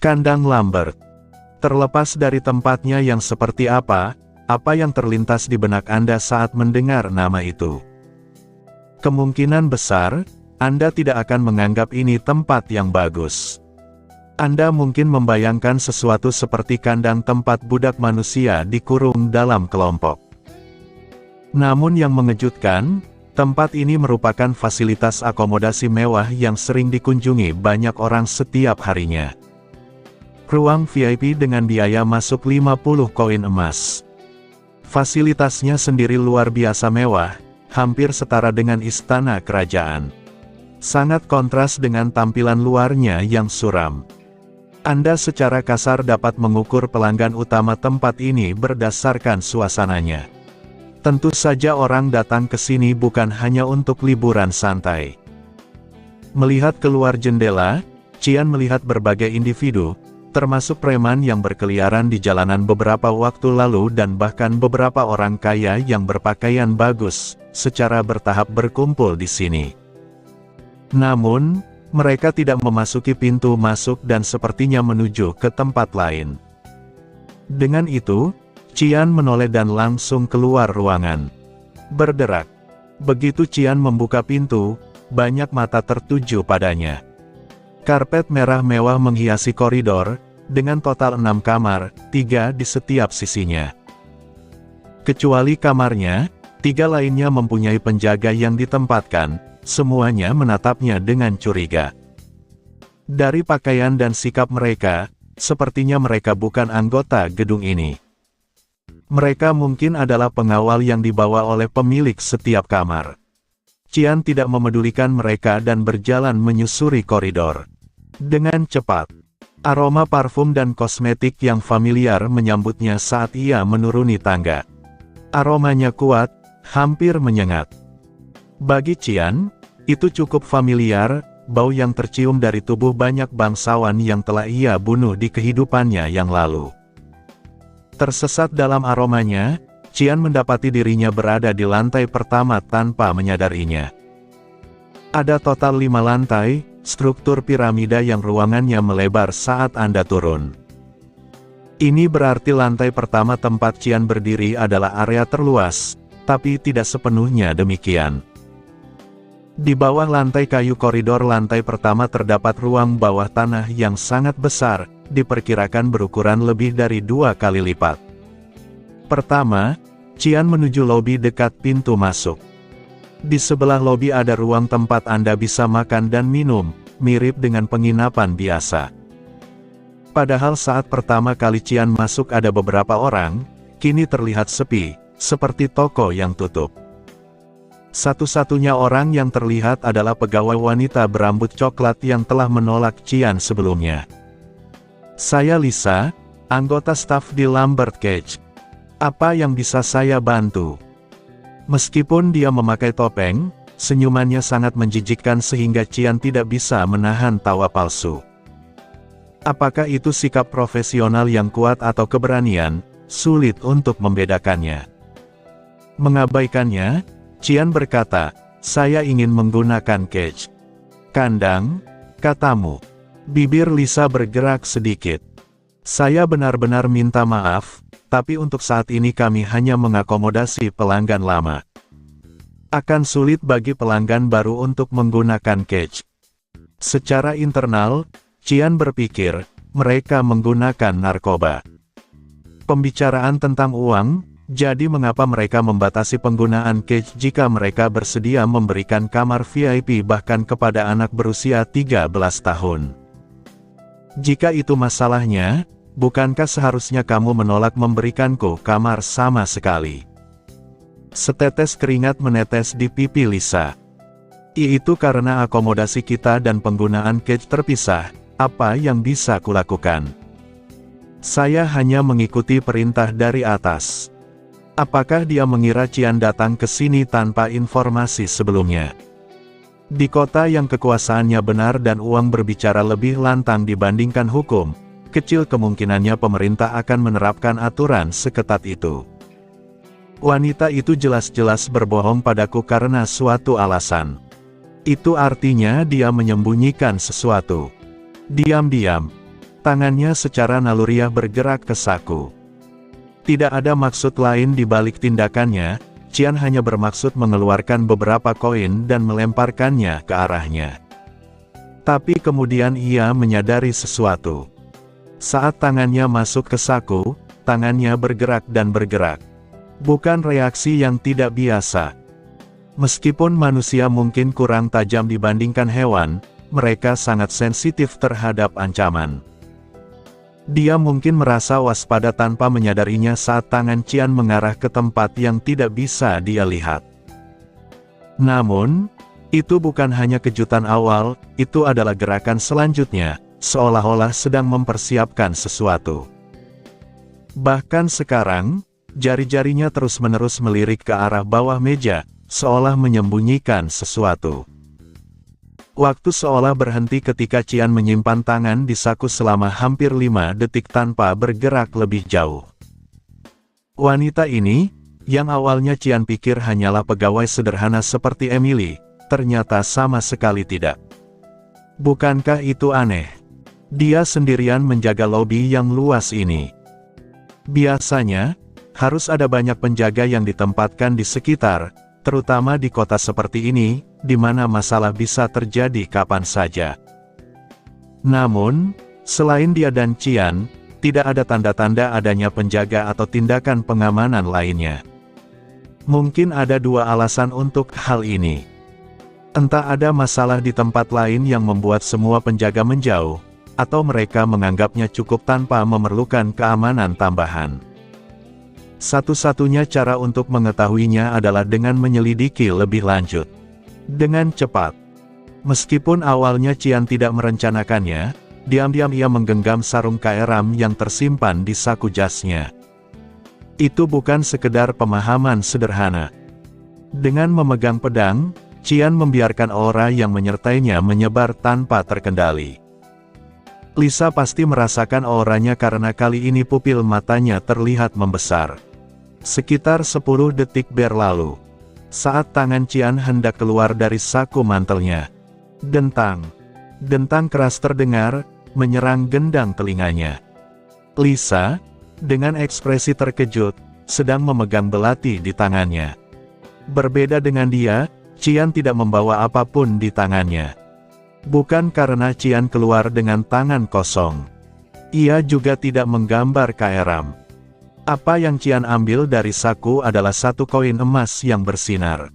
Kandang Lambert. Terlepas dari tempatnya yang seperti apa yang terlintas di benak Anda saat mendengar nama itu? Kemungkinan besar, Anda tidak akan menganggap ini tempat yang bagus. Anda mungkin membayangkan sesuatu seperti kandang tempat budak manusia dikurung dalam kelompok. Namun yang mengejutkan, tempat ini merupakan fasilitas akomodasi mewah yang sering dikunjungi banyak orang setiap harinya. Ruang VIP dengan biaya masuk 50 koin emas. Fasilitasnya sendiri luar biasa mewah, hampir setara dengan istana kerajaan. Sangat kontras dengan tampilan luarnya yang suram. Anda secara kasar dapat mengukur pelanggan utama tempat ini berdasarkan suasananya. Tentu saja orang datang ke sini bukan hanya untuk liburan santai. Melihat keluar jendela, Qian melihat berbagai individu, termasuk preman yang berkeliaran di jalanan beberapa waktu lalu dan bahkan beberapa orang kaya yang berpakaian bagus, secara bertahap berkumpul di sini. Namun, mereka tidak memasuki pintu masuk dan sepertinya menuju ke tempat lain. Dengan itu, Qian menoleh dan langsung keluar ruangan. Berderak. Begitu Qian membuka pintu, banyak mata tertuju padanya. Karpet merah mewah menghiasi koridor, dengan total 6 kamar, 3 di setiap sisinya. Kecuali kamarnya, 3 lainnya mempunyai penjaga yang ditempatkan, semuanya menatapnya dengan curiga. Dari pakaian dan sikap mereka, sepertinya mereka bukan anggota gedung ini. Mereka mungkin adalah pengawal yang dibawa oleh pemilik setiap kamar. Qian tidak memedulikan mereka dan berjalan menyusuri koridor. Dengan cepat, aroma parfum dan kosmetik yang familiar menyambutnya saat ia menuruni tangga. Aromanya kuat, hampir menyengat. Bagi Qian, itu cukup familiar, bau yang tercium dari tubuh banyak bangsawan yang telah ia bunuh di kehidupannya yang lalu. Tersesat dalam aromanya, Qian mendapati dirinya berada di lantai pertama tanpa menyadarinya. Ada total 5 lantai, struktur piramida yang ruangannya melebar saat Anda turun. Ini berarti lantai pertama tempat Qian berdiri adalah area terluas, tapi tidak sepenuhnya demikian. Di bawah lantai kayu koridor lantai pertama terdapat ruang bawah tanah yang sangat besar, diperkirakan berukuran lebih dari 2 kali lipat. Pertama, Qian menuju lobi dekat pintu masuk. Di sebelah lobi ada ruang tempat Anda bisa makan dan minum, mirip dengan penginapan biasa. Padahal saat pertama kali Qian masuk ada beberapa orang, kini terlihat sepi, seperti toko yang tutup. Satu-satunya orang yang terlihat adalah pegawai wanita berambut coklat yang telah menolak Qian sebelumnya. "Saya Lisa, anggota staf di Lambert Cage. Apa yang bisa saya bantu?" Meskipun dia memakai topeng, senyumannya sangat menjijikkan sehingga Qian tidak bisa menahan tawa palsu. Apakah itu sikap profesional yang kuat atau keberanian? Sulit untuk membedakannya. Mengabaikannya, Qian berkata, "Saya ingin menggunakan cage." "Kandang?" katamu. Bibir Lisa bergerak sedikit. "Saya benar-benar minta maaf, tapi untuk saat ini kami hanya mengakomodasi pelanggan lama. Akan sulit bagi pelanggan baru untuk menggunakan cage." Secara internal, Qian berpikir, mereka menggunakan narkoba. Pembicaraan tentang uang, jadi mengapa mereka membatasi penggunaan cage jika mereka bersedia memberikan kamar VIP bahkan kepada anak berusia 13 tahun? Jika itu masalahnya, bukankah seharusnya kamu menolak memberikanku kamar sama sekali? Setetes keringat menetes di pipi Lisa. "Itu karena akomodasi kita dan penggunaan cage terpisah, apa yang bisa kulakukan? Saya hanya mengikuti perintah dari atas." Apakah dia mengira Qian datang ke sini tanpa informasi sebelumnya? Di kota yang kekuasaannya benar dan uang berbicara lebih lantang dibandingkan hukum, kecil kemungkinannya pemerintah akan menerapkan aturan seketat itu. Wanita itu jelas-jelas berbohong padaku karena suatu alasan. Itu artinya dia menyembunyikan sesuatu. Diam-diam, Tangannya secara naluriah bergerak ke saku. Tidak ada maksud lain di balik tindakannya, Qian hanya bermaksud mengeluarkan beberapa koin dan melemparkannya ke arahnya. Tapi kemudian ia menyadari sesuatu. Saat tangannya masuk ke saku, tangannya bergerak dan bergerak. Bukan reaksi yang tidak biasa. Meskipun manusia mungkin kurang tajam dibandingkan hewan, mereka sangat sensitif terhadap ancaman. Dia mungkin merasa waspada tanpa menyadarinya saat tangan Qian mengarah ke tempat yang tidak bisa dia lihat. Namun, itu bukan hanya kejutan awal, itu adalah gerakan selanjutnya, seolah-olah sedang mempersiapkan sesuatu. Bahkan sekarang, jari-jarinya terus-menerus melirik ke arah bawah meja, seolah menyembunyikan sesuatu. Waktu seolah berhenti ketika Qian menyimpan tangan di saku selama hampir 5 detik tanpa bergerak lebih jauh. Wanita ini, yang awalnya Qian pikir hanyalah pegawai sederhana seperti Emily, ternyata sama sekali tidak. Bukankah itu aneh? Dia sendirian menjaga lobi yang luas ini. Biasanya, harus ada banyak penjaga yang ditempatkan di sekitar, terutama di kota seperti ini, di mana masalah bisa terjadi kapan saja. Namun, selain dia dan Qian, tidak ada tanda-tanda adanya penjaga atau tindakan pengamanan lainnya. Mungkin ada 2 alasan untuk hal ini. Entah ada masalah di tempat lain yang membuat semua penjaga menjauh, atau mereka menganggapnya cukup tanpa memerlukan keamanan tambahan. Satu-satunya cara untuk mengetahuinya adalah dengan menyelidiki lebih lanjut. Dengan cepat. Meskipun awalnya Qian tidak merencanakannya, diam-diam ia menggenggam sarung kaeram yang tersimpan di saku jasnya. Itu bukan sekedar pemahaman sederhana. Dengan memegang pedang, Qian membiarkan aura yang menyertainya menyebar tanpa terkendali. Lisa pasti merasakan auranya karena kali ini pupil matanya terlihat membesar. Sekitar 10 detik berlalu. Saat tangan Qian hendak keluar dari saku mantelnya. Dentang. Dentang keras terdengar, menyerang gendang telinganya. Lisa, dengan ekspresi terkejut, sedang memegang belati di tangannya. Berbeda dengan dia, Qian tidak membawa apapun di tangannya. Bukan karena Qian keluar dengan tangan kosong. Ia juga tidak menggambar kaeram. Apa yang Qian ambil dari saku adalah 1 koin emas yang bersinar.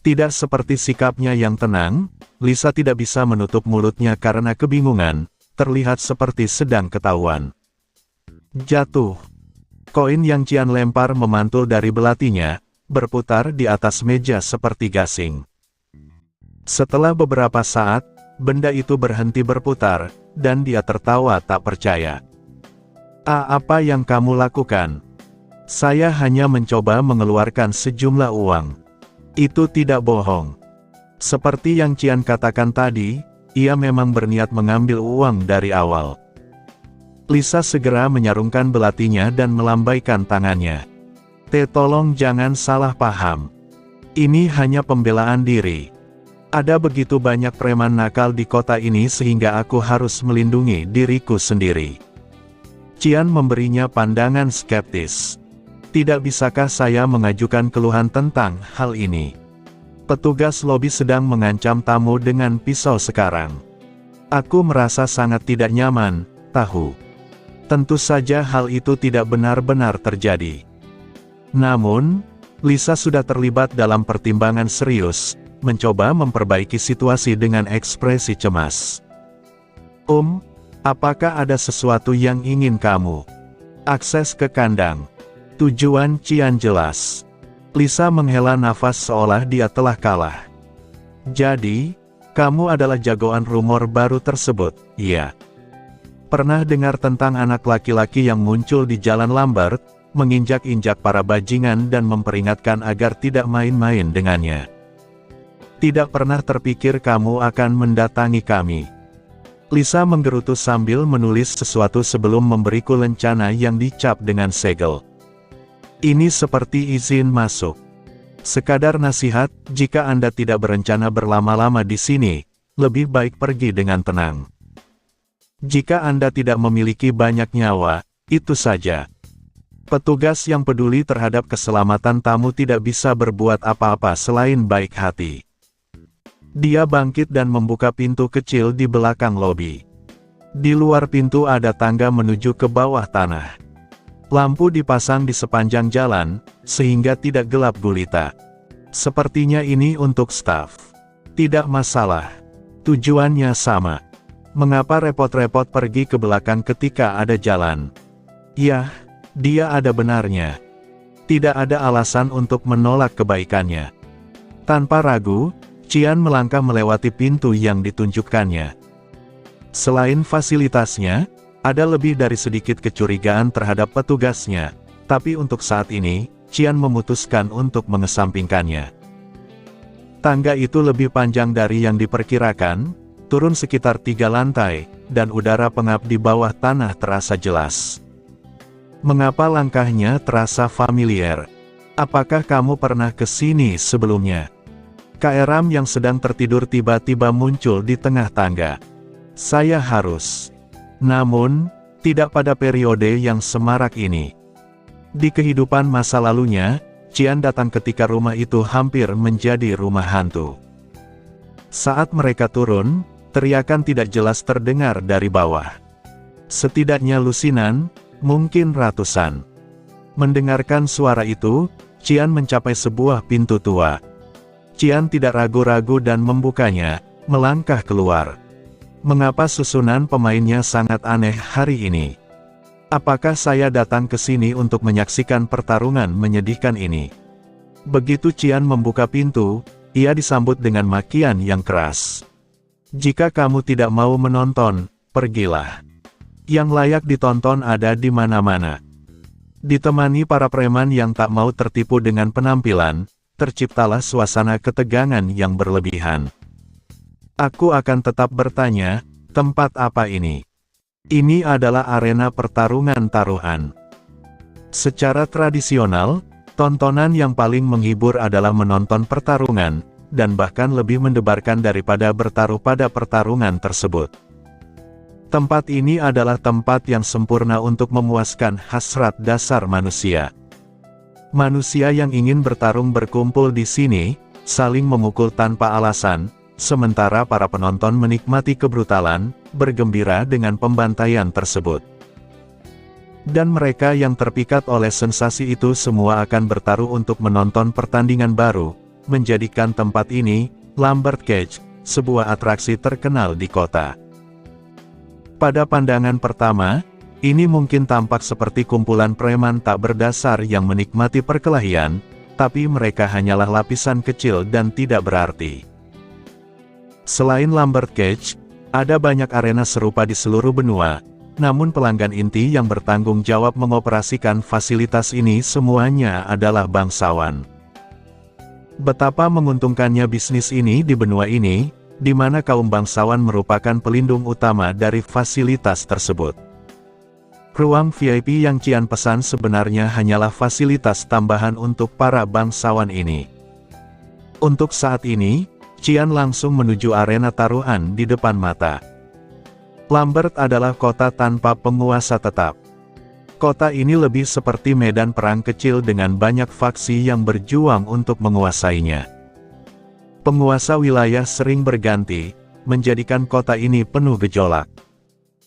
Tidak seperti sikapnya yang tenang, Lisa tidak bisa menutup mulutnya karena kebingungan, terlihat seperti sedang ketahuan. Jatuh. Koin yang Qian lempar memantul dari belatinya, berputar di atas meja seperti gasing. Setelah beberapa saat, benda itu berhenti berputar, dan dia tertawa tak percaya. Apa yang kamu lakukan? Saya hanya mencoba mengeluarkan sejumlah uang. Itu tidak bohong. Seperti yang Qian katakan tadi, ia memang berniat mengambil uang dari awal. Lisa segera menyarungkan belatinya dan melambaikan tangannya. Tolong jangan salah paham. Ini hanya pembelaan diri. Ada begitu banyak preman nakal di kota ini sehingga aku harus melindungi diriku sendiri. Qian memberinya pandangan skeptis. Tidak bisakah saya mengajukan keluhan tentang hal ini? Petugas lobi sedang mengancam tamu dengan pisau sekarang. Aku merasa sangat tidak nyaman, tahu. Tentu saja hal itu tidak benar-benar terjadi. Namun, Lisa sudah terlibat dalam pertimbangan serius, mencoba memperbaiki situasi dengan ekspresi cemas. Apakah ada sesuatu yang ingin kamu? Akses ke kandang. Tujuan Qian jelas. Lisa menghela nafas seolah dia telah kalah. Jadi, kamu adalah jagoan rumor baru tersebut, iya. Pernah dengar tentang anak laki-laki yang muncul di Jalan Lambert, menginjak-injak para bajingan dan memperingatkan agar tidak main-main dengannya. Tidak pernah terpikir kamu akan mendatangi kami. Lisa menggerutu sambil menulis sesuatu sebelum memberiku lencana yang dicap dengan segel. Ini seperti izin masuk. Sekadar nasihat, jika Anda tidak berencana berlama-lama di sini, lebih baik pergi dengan tenang. Jika Anda tidak memiliki banyak nyawa, itu saja. Petugas yang peduli terhadap keselamatan tamu tidak bisa berbuat apa-apa selain baik hati. Dia bangkit dan membuka pintu kecil di belakang lobi. Di luar pintu ada tangga menuju ke bawah tanah. Lampu dipasang di sepanjang jalan, sehingga tidak gelap gulita. Sepertinya ini untuk staf. Tidak masalah. Tujuannya sama. Mengapa repot-repot pergi ke belakang ketika ada jalan? Yah, dia ada benarnya. Tidak ada alasan untuk menolak kebaikannya. Tanpa ragu, Qian melangkah melewati pintu yang ditunjukkannya. Selain fasilitasnya, ada lebih dari sedikit kecurigaan terhadap petugasnya, tapi untuk saat ini, Qian memutuskan untuk mengesampingkannya. Tangga itu lebih panjang dari yang diperkirakan, turun sekitar 3 lantai, dan udara pengap di bawah tanah terasa jelas. Mengapa langkahnya terasa familiar? Apakah kamu pernah ke sini sebelumnya? Kaeram yang sedang tertidur tiba-tiba muncul di tengah tangga. Saya harus. Namun, tidak pada periode yang semarak ini. Di kehidupan masa lalunya, Qian datang ketika rumah itu hampir menjadi rumah hantu. Saat mereka turun, teriakan tidak jelas terdengar dari bawah. Setidaknya lusinan, mungkin ratusan. Mendengarkan suara itu, Qian mencapai sebuah pintu tua. Qian tidak ragu-ragu dan membukanya, melangkah keluar. Mengapa susunan pemainnya sangat aneh hari ini? Apakah saya datang ke sini untuk menyaksikan pertarungan menyedihkan ini? Begitu Qian membuka pintu, ia disambut dengan makian yang keras. Jika kamu tidak mau menonton, pergilah. Yang layak ditonton ada di mana-mana. Ditemani para preman yang tak mau tertipu dengan penampilan, terciptalah suasana ketegangan yang berlebihan. Aku akan tetap bertanya, tempat apa ini? Ini adalah arena pertarungan taruhan. Secara tradisional, tontonan yang paling menghibur adalah menonton pertarungan, dan bahkan lebih mendebarkan daripada bertaruh pada pertarungan tersebut. Tempat ini adalah tempat yang sempurna untuk memuaskan hasrat dasar manusia. Manusia yang ingin bertarung berkumpul di sini, saling memukul tanpa alasan, sementara para penonton menikmati kebrutalan, bergembira dengan pembantaian tersebut. Dan mereka yang terpikat oleh sensasi itu semua akan bertaruh untuk menonton pertandingan baru, menjadikan tempat ini, Lambert Cage, sebuah atraksi terkenal di kota. Pada pandangan pertama, ini mungkin tampak seperti kumpulan preman tak berdasar yang menikmati perkelahian, tapi mereka hanyalah lapisan kecil dan tidak berarti. Selain Lambert Cage, ada banyak arena serupa di seluruh benua, namun pelanggan inti yang bertanggung jawab mengoperasikan fasilitas ini semuanya adalah bangsawan. Betapa menguntungkannya bisnis ini di benua ini, di mana kaum bangsawan merupakan pelindung utama dari fasilitas tersebut. Ruang VIP yang Qian pesan sebenarnya hanyalah fasilitas tambahan untuk para bangsawan ini. Untuk saat ini, Qian langsung menuju arena taruhan di depan mata. Lambert adalah kota tanpa penguasa tetap. Kota ini lebih seperti medan perang kecil dengan banyak faksi yang berjuang untuk menguasainya. Penguasa wilayah sering berganti, menjadikan kota ini penuh gejolak.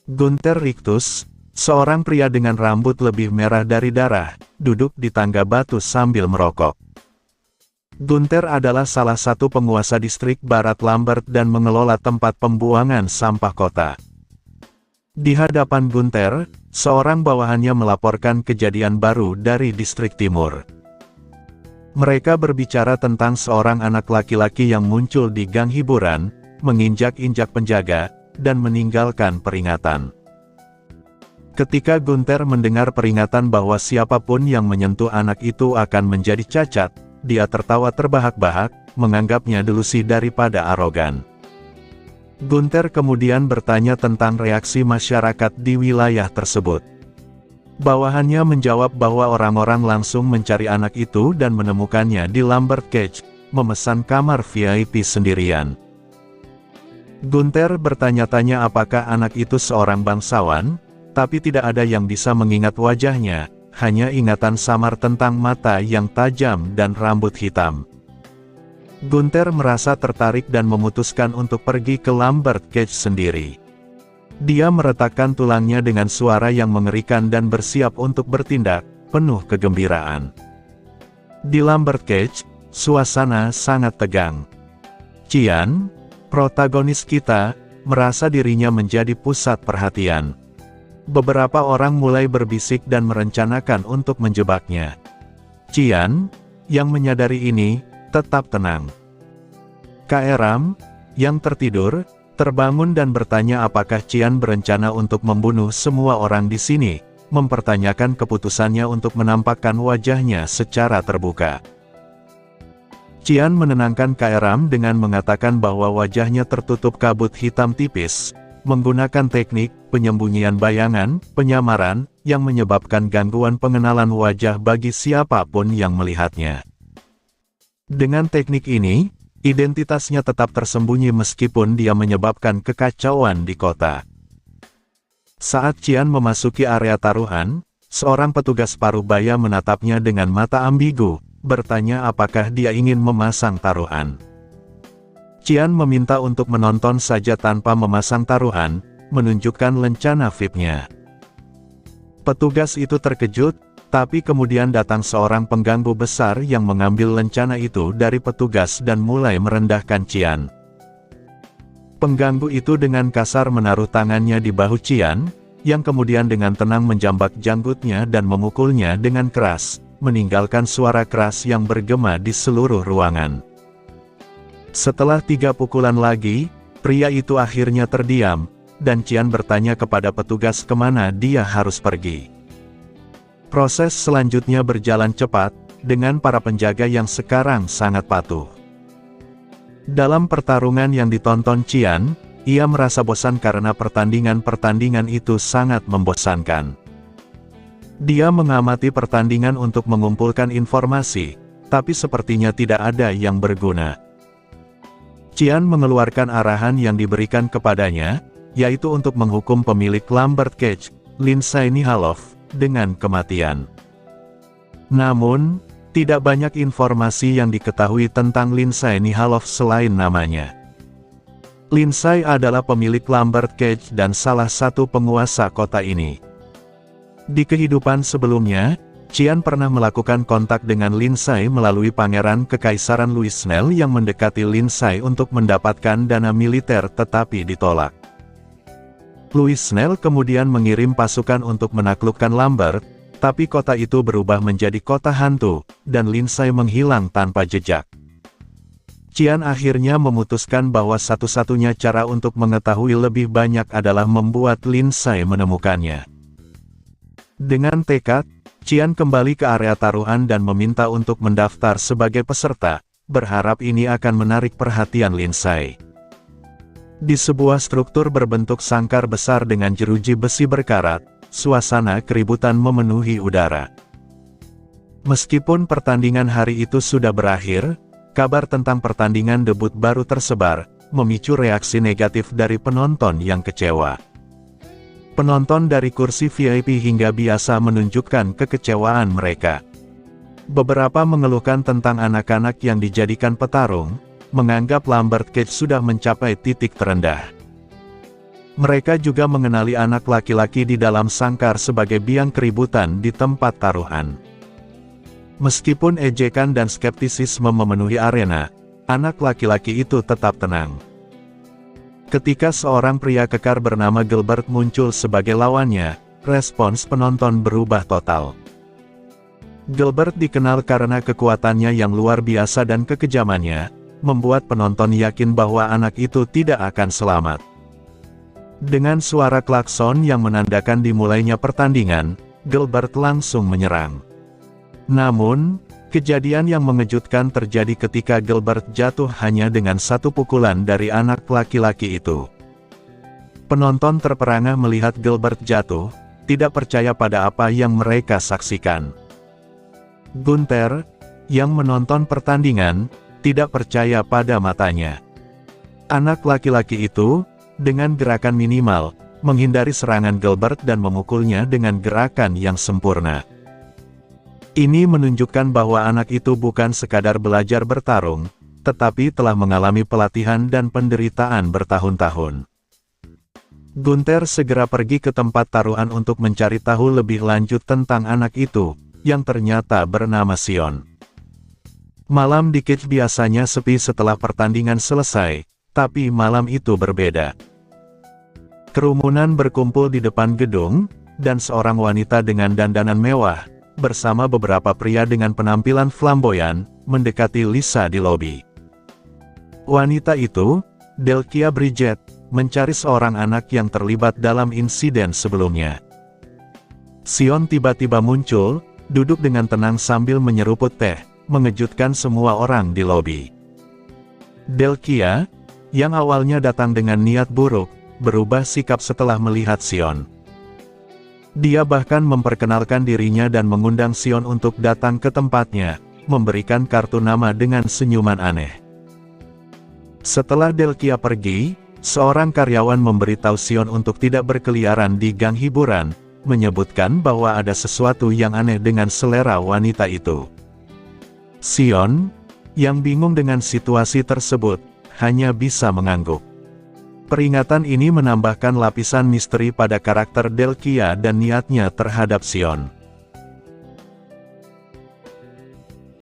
Gunther Rictus, seorang pria dengan rambut lebih merah dari darah, duduk di tangga batu sambil merokok. Gunther adalah salah satu penguasa distrik Barat Lambert dan mengelola tempat pembuangan sampah kota. Di hadapan Gunther, seorang bawahannya melaporkan kejadian baru dari distrik timur. Mereka berbicara tentang seorang anak laki-laki yang muncul di gang hiburan, menginjak-injak penjaga, dan meninggalkan peringatan. Ketika Gunther mendengar peringatan bahwa siapapun yang menyentuh anak itu akan menjadi cacat, dia tertawa terbahak-bahak, menganggapnya delusi daripada arogan. Gunther kemudian bertanya tentang reaksi masyarakat di wilayah tersebut. Bawahannya menjawab bahwa orang-orang langsung mencari anak itu dan menemukannya di Lambert Cage, memesan kamar VIP sendirian. Gunther bertanya-tanya apakah anak itu seorang bangsawan, tapi tidak ada yang bisa mengingat wajahnya, hanya ingatan samar tentang mata yang tajam dan rambut hitam. Gunther merasa tertarik dan memutuskan untuk pergi ke Lambert Cage sendiri. Dia meretakkan tulangnya dengan suara yang mengerikan dan bersiap untuk bertindak, penuh kegembiraan. Di Lambert Cage, suasana sangat tegang. Qian, protagonis kita, merasa dirinya menjadi pusat perhatian. Beberapa orang mulai berbisik dan merencanakan untuk menjebaknya. Qian, yang menyadari ini, tetap tenang. Kaeram, yang tertidur, terbangun dan bertanya apakah Qian berencana untuk membunuh semua orang di sini, mempertanyakan keputusannya untuk menampakkan wajahnya secara terbuka. Qian menenangkan Kaeram dengan mengatakan bahwa wajahnya tertutup kabut hitam tipis, menggunakan teknik penyembunyian bayangan, penyamaran, yang menyebabkan gangguan pengenalan wajah bagi siapapun yang melihatnya. Dengan teknik ini, identitasnya tetap tersembunyi meskipun dia menyebabkan kekacauan di kota. Saat Qian memasuki area taruhan, seorang petugas paruh baya menatapnya dengan mata ambigu, bertanya apakah dia ingin memasang taruhan. Qian meminta untuk menonton saja tanpa memasang taruhan, menunjukkan lencana VIP-nya. Petugas itu terkejut, tapi kemudian datang seorang pengganggu besar yang mengambil lencana itu dari petugas dan mulai merendahkan Qian. Pengganggu itu dengan kasar menaruh tangannya di bahu Qian, yang kemudian dengan tenang menjambak janggutnya dan memukulnya dengan keras, meninggalkan suara keras yang bergema di seluruh ruangan. Setelah 3 pukulan lagi, pria itu akhirnya terdiam, dan Qian bertanya kepada petugas kemana dia harus pergi. Proses selanjutnya berjalan cepat, dengan para penjaga yang sekarang sangat patuh. Dalam pertarungan yang ditonton Qian, ia merasa bosan karena pertandingan-pertandingan itu sangat membosankan. Dia mengamati pertandingan untuk mengumpulkan informasi, tapi sepertinya tidak ada yang berguna. Qian mengeluarkan arahan yang diberikan kepadanya, yaitu untuk menghukum pemilik Lambert Cage, Lindsay Nihalov, dengan kematian. Namun, tidak banyak informasi yang diketahui tentang Lindsay Nihalov selain namanya. Lindsay adalah pemilik Lambert Cage dan salah satu penguasa kota ini. Di kehidupan sebelumnya, Qian pernah melakukan kontak dengan Lindsay melalui Pangeran Kekaisaran Louis Snell yang mendekati Lindsay untuk mendapatkan dana militer tetapi ditolak. Louis Snell kemudian mengirim pasukan untuk menaklukkan Lambert, tapi kota itu berubah menjadi kota hantu, dan Lindsay menghilang tanpa jejak. Qian akhirnya memutuskan bahwa satu-satunya cara untuk mengetahui lebih banyak adalah membuat Lindsay menemukannya. Dengan tekad, Qian kembali ke area taruhan dan meminta untuk mendaftar sebagai peserta, berharap ini akan menarik perhatian Lindsay. Di sebuah struktur berbentuk sangkar besar dengan jeruji besi berkarat, suasana keributan memenuhi udara. Meskipun pertandingan hari itu sudah berakhir, kabar tentang pertandingan debut baru tersebar, memicu reaksi negatif dari penonton yang kecewa. Penonton dari kursi VIP hingga biasa menunjukkan kekecewaan mereka. Beberapa mengeluhkan tentang anak-anak yang dijadikan petarung, menganggap Lambert Cage sudah mencapai titik terendah. Mereka juga mengenali anak laki-laki di dalam sangkar sebagai biang keributan di tempat taruhan. Meskipun ejekan dan skeptisisme memenuhi arena, anak laki-laki itu tetap tenang. Ketika seorang pria kekar bernama Gilbert muncul sebagai lawannya, respons penonton berubah total. Gilbert dikenal karena kekuatannya yang luar biasa dan kekejamannya, membuat penonton yakin bahwa anak itu tidak akan selamat. Dengan suara klakson yang menandakan dimulainya pertandingan, Gilbert langsung menyerang. Namun, kejadian yang mengejutkan terjadi ketika Gilbert jatuh hanya dengan 1 pukulan dari anak laki-laki itu. Penonton terperangah melihat Gilbert jatuh, tidak percaya pada apa yang mereka saksikan. Gunther, yang menonton pertandingan, tidak percaya pada matanya. Anak laki-laki itu, dengan gerakan minimal, menghindari serangan Gilbert dan memukulnya dengan gerakan yang sempurna. Ini menunjukkan bahwa anak itu bukan sekadar belajar bertarung, tetapi telah mengalami pelatihan dan penderitaan bertahun-tahun. Gunther segera pergi ke tempat taruhan untuk mencari tahu lebih lanjut tentang anak itu, yang ternyata bernama Sion. Malam di cage biasanya sepi setelah pertandingan selesai, tapi malam itu berbeda. Kerumunan berkumpul di depan gedung, dan seorang wanita dengan dandanan mewah, bersama beberapa pria dengan penampilan flamboyan, mendekati Lisa di lobi. Wanita itu, Delkia Bridget, mencari seorang anak yang terlibat dalam insiden sebelumnya. Sion tiba-tiba muncul, duduk dengan tenang sambil menyeruput teh, mengejutkan semua orang di lobi. Delkia, yang awalnya datang dengan niat buruk, berubah sikap setelah melihat Sion. Dia bahkan memperkenalkan dirinya dan mengundang Sion untuk datang ke tempatnya, memberikan kartu nama dengan senyuman aneh. Setelah Delkia pergi, seorang karyawan memberitahu Sion untuk tidak berkeliaran di gang hiburan, menyebutkan bahwa ada sesuatu yang aneh dengan selera wanita itu. Sion, yang bingung dengan situasi tersebut, hanya bisa mengangguk. Peringatan ini menambahkan lapisan misteri pada karakter Delkia dan niatnya terhadap Sion.